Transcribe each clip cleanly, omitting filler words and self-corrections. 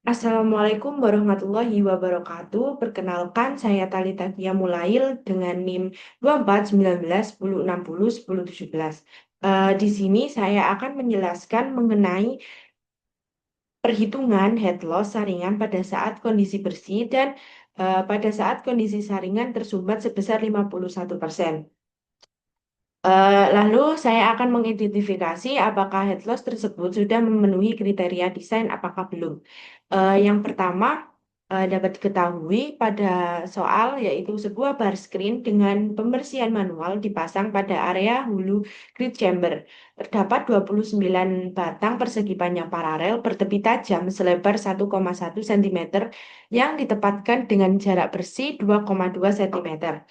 Assalamualaikum warahmatullahi wabarakatuh. Perkenalkan, saya Talita Kia Mulail dengan NIM 241910601017. Di sini saya akan menjelaskan mengenai perhitungan head loss saringan pada saat kondisi bersih dan pada saat kondisi saringan tersumbat sebesar 51%. Lalu saya akan mengidentifikasi apakah head loss tersebut sudah memenuhi kriteria desain, apakah belum. Yang pertama dapat diketahui pada soal yaitu sebuah bar screen dengan pembersihan manual dipasang pada area hulu grid chamber. Terdapat 29 batang persegi panjang paralel bertepi tajam selebar 1,1 cm yang ditempatkan dengan jarak bersih 2,2 cm.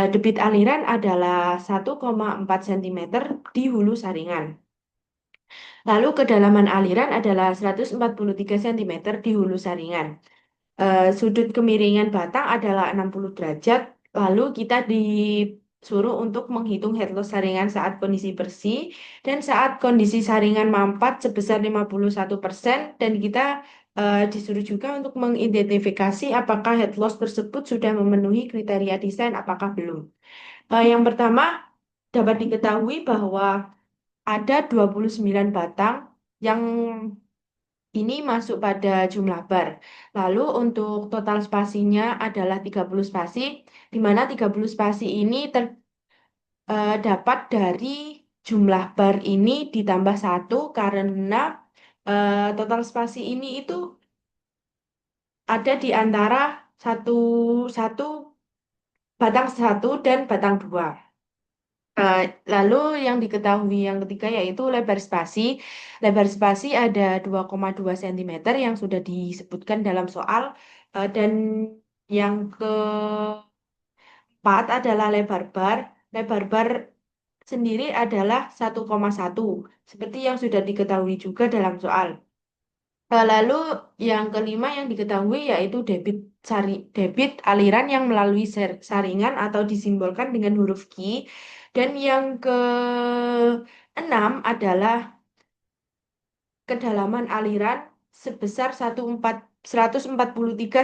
Debit aliran adalah 1,4 cm di hulu saringan. Lalu kedalaman aliran adalah 143 cm di hulu saringan. Sudut kemiringan batang adalah 60 derajat. Lalu kita disuruh untuk menghitung head loss saringan saat kondisi bersih dan saat kondisi saringan mampat sebesar 51% dan kita disuruh juga untuk mengidentifikasi apakah head loss tersebut sudah memenuhi kriteria desain, apakah belum. Yang pertama, dapat diketahui bahwa ada 29 batang yang ini masuk pada jumlah bar. Lalu untuk total spasinya adalah 30 spasi, di mana 30 spasi ini dapat dari jumlah bar ini ditambah satu karena total spasi ini itu ada di antara satu satu batang satu dan batang dua. Eh, Lalu yang diketahui yang ketiga yaitu lebar spasi. Lebar spasi ada 2,2 cm yang sudah disebutkan dalam soal. Dan yang keempat adalah lebar bar. Lebar bar sendiri adalah 1,1 seperti yang sudah diketahui juga dalam soal. Lalu yang kelima yang diketahui yaitu debit aliran yang melalui saringan atau disimbolkan dengan huruf Q. Dan yang keenam adalah kedalaman aliran sebesar 143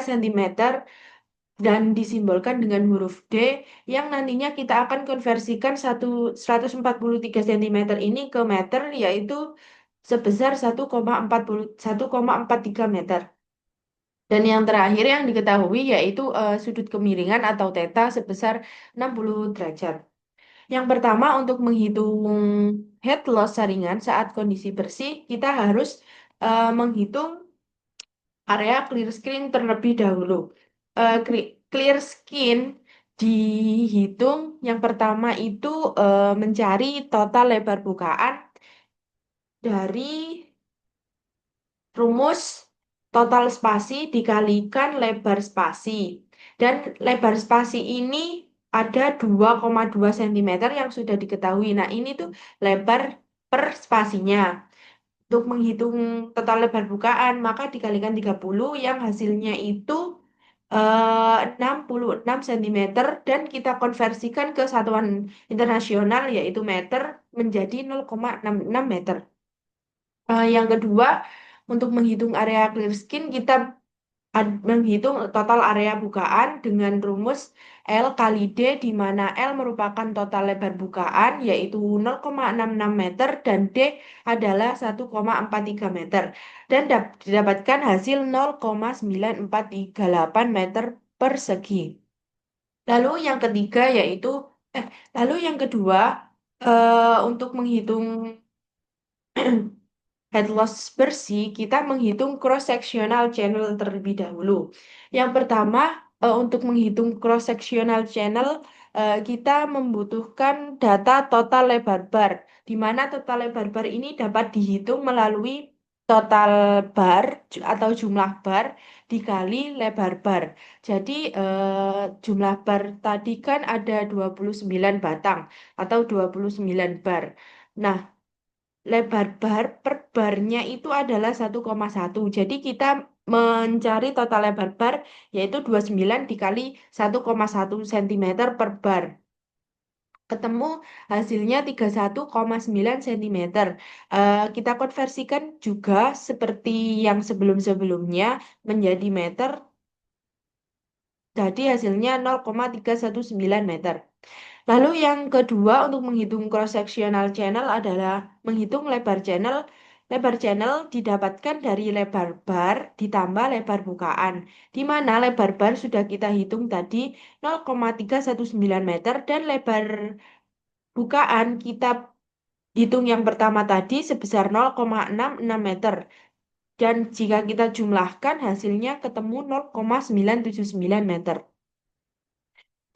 cm dan disimbolkan dengan huruf D yang nantinya kita akan konversikan 143 cm ini ke meter yaitu sebesar 1,43 meter. Dan yang terakhir yang diketahui yaitu sudut kemiringan atau theta sebesar 60 derajat. Yang pertama untuk menghitung head loss saringan saat kondisi bersih, kita harus menghitung area clear skin terlebih dahulu. Clear skin dihitung yang pertama itu mencari total lebar bukaan dari rumus total spasi dikalikan lebar spasi. Dan lebar spasi ini ada 2,2 cm yang sudah diketahui. Nah, ini tuh lebar per spasinya. Untuk menghitung total lebar bukaan, maka dikalikan 30 yang hasilnya itu 66 cm dan kita konversikan ke satuan internasional yaitu meter menjadi 0,66 meter. Yang kedua, untuk menghitung area clear skin, kita menghitung total area bukaan dengan rumus L kali D, di mana L merupakan total lebar bukaan, yaitu 0,66 meter, dan D adalah 1,43 meter. Dan didapatkan hasil 0,9438 meter persegi. Lalu yang ketiga yaitu, lalu yang kedua, untuk menghitung head loss bersih, kita menghitung cross-sectional channel terlebih dahulu. Yang pertama, untuk menghitung cross-sectional channel, kita membutuhkan data total lebar bar, di mana total lebar bar ini dapat dihitung melalui total bar atau jumlah bar dikali lebar bar. Jadi, jumlah bar tadi kan ada 29 batang atau 29 bar. Nah, lebar bar per barnya itu adalah 1,1. Jadi kita mencari total lebar bar yaitu 29 dikali 1,1 cm per bar. ketemu hasilnya 31,9 cm. Kita konversikan juga seperti yang sebelum-sebelumnya menjadi meter, jadi hasilnya 0,319 meter. Lalu yang kedua untuk menghitung cross-sectional channel adalah menghitung lebar channel. Lebar channel didapatkan dari lebar bar ditambah lebar bukaan, di mana lebar bar sudah kita hitung tadi 0,319 meter dan lebar bukaan kita hitung yang pertama tadi sebesar 0,66 meter. Dan jika kita jumlahkan hasilnya ketemu 0,979 meter.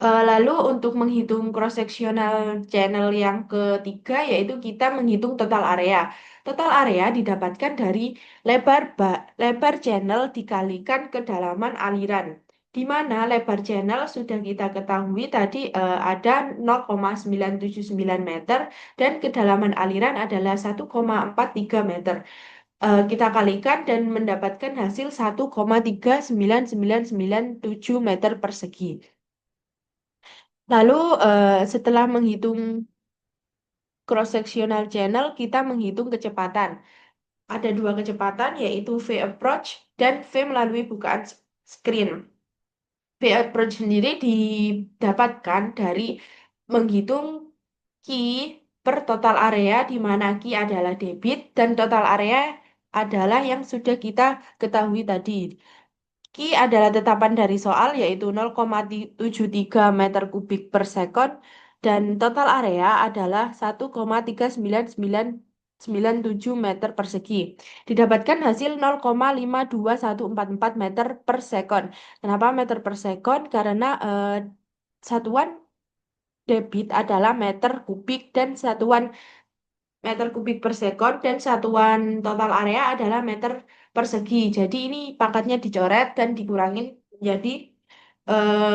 Lalu untuk menghitung cross-sectional channel yang ketiga yaitu kita menghitung total area. Total area didapatkan dari lebar channel dikalikan kedalaman aliran. Di mana lebar channel sudah kita ketahui tadi ada 0,979 meter dan kedalaman aliran adalah 1,43 meter. Kita kalikan dan mendapatkan hasil 1,39997 meter persegi. Lalu setelah menghitung cross-sectional channel, kita menghitung kecepatan. Ada dua kecepatan yaitu V approach dan V melalui bukaan screen. V approach sendiri didapatkan dari menghitung Q per total area di mana Q adalah debit dan total area adalah yang sudah kita ketahui tadi. Ki adalah tetapan dari soal yaitu 0,73 meter kubik per sekon dan total area adalah 1,39997 meter persegi. Didapatkan hasil 0,52144 meter per sekon. Kenapa meter per sekon? Karena satuan debit adalah meter kubik dan satuan meter kubik per sekon dan satuan total area adalah meter persegi. Jadi ini pangkatnya dicoret dan dikurangin menjadi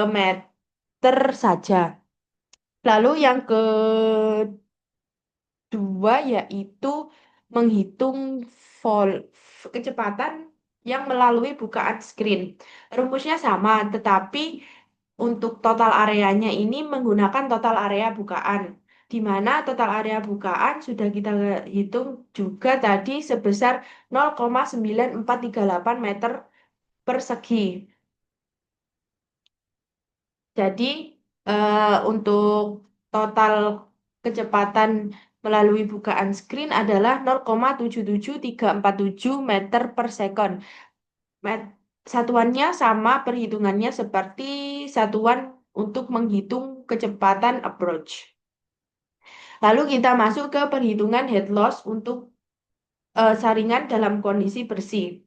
meter saja. Lalu yang kedua yaitu menghitung vol kecepatan yang melalui bukaan screen. Rumusnya sama, tetapi untuk total areanya ini menggunakan total area bukaan, di mana total area bukaan sudah kita hitung juga tadi sebesar 0,9438 meter persegi. Jadi untuk total kecepatan melalui bukaan screen adalah 0,77347 meter per sekon. Satuannya sama perhitungannya seperti satuan untuk menghitung kecepatan approach. Lalu kita masuk ke perhitungan head loss untuk saringan dalam kondisi bersih.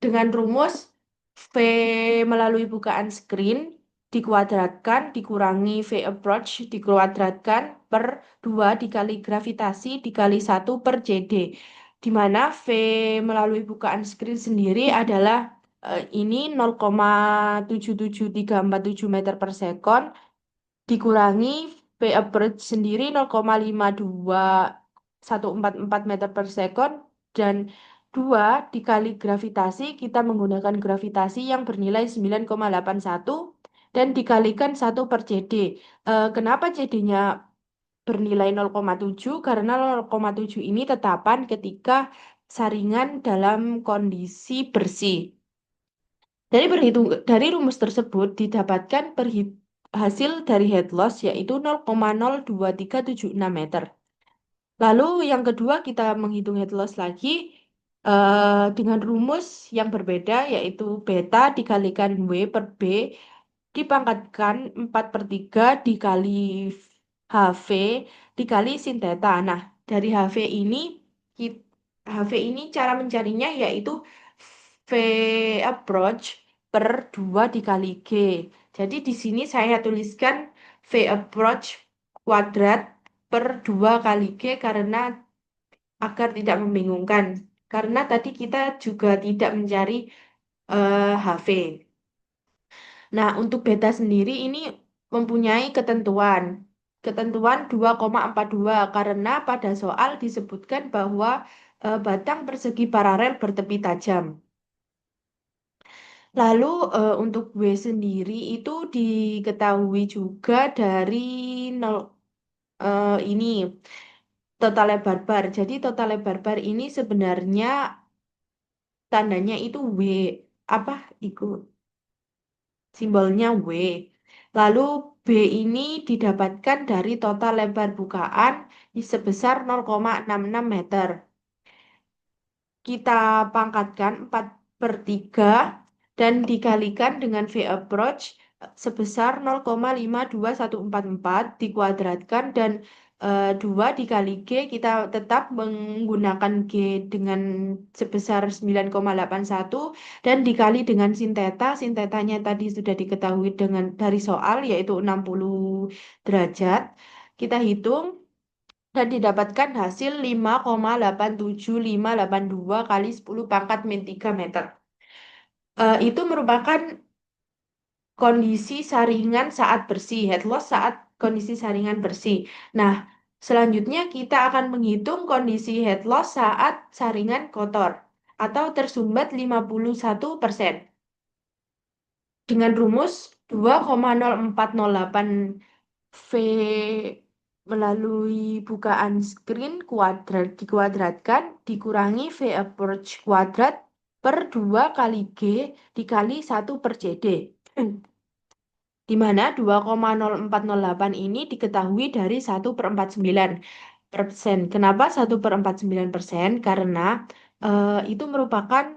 Dengan rumus V melalui bukaan screen dikuadratkan dikurangi V approach dikuadratkan per 2 dikali gravitasi dikali 1 per CD. Di mana V melalui bukaan screen sendiri adalah ini 0,77347 meter per sekon dikurangi V approach sendiri 0,52144 meter per sekon dan 2 dikali gravitasi kita menggunakan gravitasi yang bernilai 9,81 dan dikalikan 1 per CD. Kenapa CD-nya bernilai 0,7? Karena 0,7 ini tetapan ketika saringan dalam kondisi bersih. Dari rumus tersebut didapatkan hasil dari head loss yaitu 0,02376 meter. Lalu yang kedua kita menghitung head loss lagi dengan rumus yang berbeda yaitu beta dikalikan W per B dipangkatkan 4 per 3 dikali HV dikali sin theta. Nah, dari HV ini cara mencarinya yaitu V approach per 2 dikali G. Jadi di sini saya tuliskan V approach kuadrat per 2 kali G karena agar tidak membingungkan. Karena tadi kita juga tidak mencari HV. Nah, untuk beta sendiri ini mempunyai ketentuan. Ketentuan 2,42 karena pada soal disebutkan bahwa batang persegi paralel bertepi tajam. Lalu untuk W sendiri itu diketahui juga dari ini total lebar bar. Jadi total lebar bar ini sebenarnya tandanya itu W. Apa? Itu simbolnya W. Lalu B ini didapatkan dari total lebar bukaan sebesar 0,66 meter. Kita pangkatkan 4 per 3 dan dikalikan dengan V approach sebesar 0,52144 dikuadratkan dan 2 dikali G kita tetap menggunakan G dengan sebesar 9,81 dan dikali dengan sin theta. Sin tetanya tadi sudah diketahui dengan dari soal yaitu 60 derajat. Kita hitung dan didapatkan hasil 5,87582 kali 10 pangkat min 3 meter. Itu merupakan kondisi saringan saat bersih, head loss saat kondisi saringan bersih. Nah, selanjutnya kita akan menghitung kondisi head loss saat saringan kotor atau tersumbat 51%. Dengan rumus 2,0408 V melalui bukaan screen kuadrat dikuadratkan dikurangi V approach kuadrat per 2 kali G dikali 1/CD. Di mana 2,0408 ini diketahui dari 1/49%. Kenapa 1/49%? Karena itu merupakan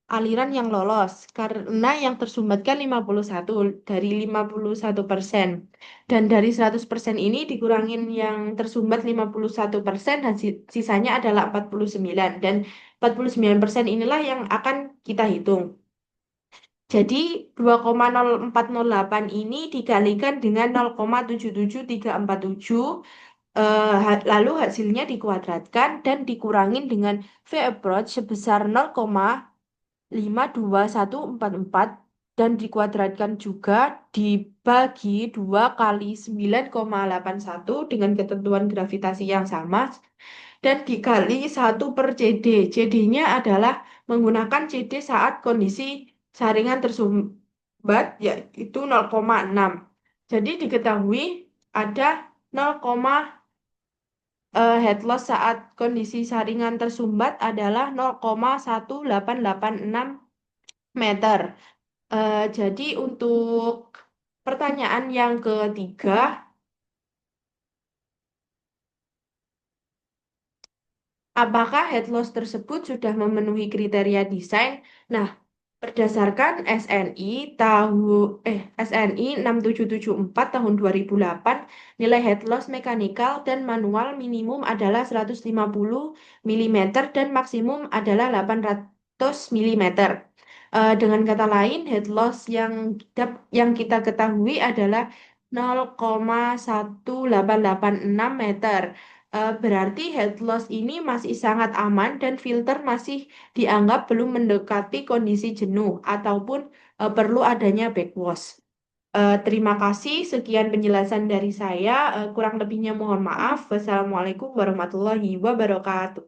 aliran yang lolos. Karena yang tersumbatkan 51 dari 51%. Dan dari 100% ini dikurangin yang tersumbat 51% dan sisanya adalah 49. Dan 49% inilah yang akan kita hitung. Jadi 2,0408 ini dikalikan dengan 0,77347, lalu hasilnya dikuadratkan dan dikurangin dengan V approach sebesar 0,52144 dan dikuadratkan juga dibagi 2 kali 9,81 dengan ketentuan gravitasi yang sama dan dikali 1/CD. CD-nya adalah menggunakan CD saat kondisi saringan tersumbat yaitu 0,6. Jadi diketahui ada 0, head loss saat kondisi saringan tersumbat adalah 0,1886 meter. Jadi untuk pertanyaan yang ketiga, apakah head loss tersebut sudah memenuhi kriteria desain? Nah, berdasarkan SNI 6774 tahun 2008, nilai head loss mekanikal dan manual minimum adalah 150 mm dan maksimum adalah 800 mm. Dengan kata lain, head loss yang kita ketahui adalah 0,1886 meter. Berarti head loss ini masih sangat aman dan filter masih dianggap belum mendekati kondisi jenuh ataupun perlu adanya backwash. Terima kasih, sekian penjelasan dari saya. Kurang lebihnya mohon maaf. Wassalamualaikum warahmatullahi wabarakatuh.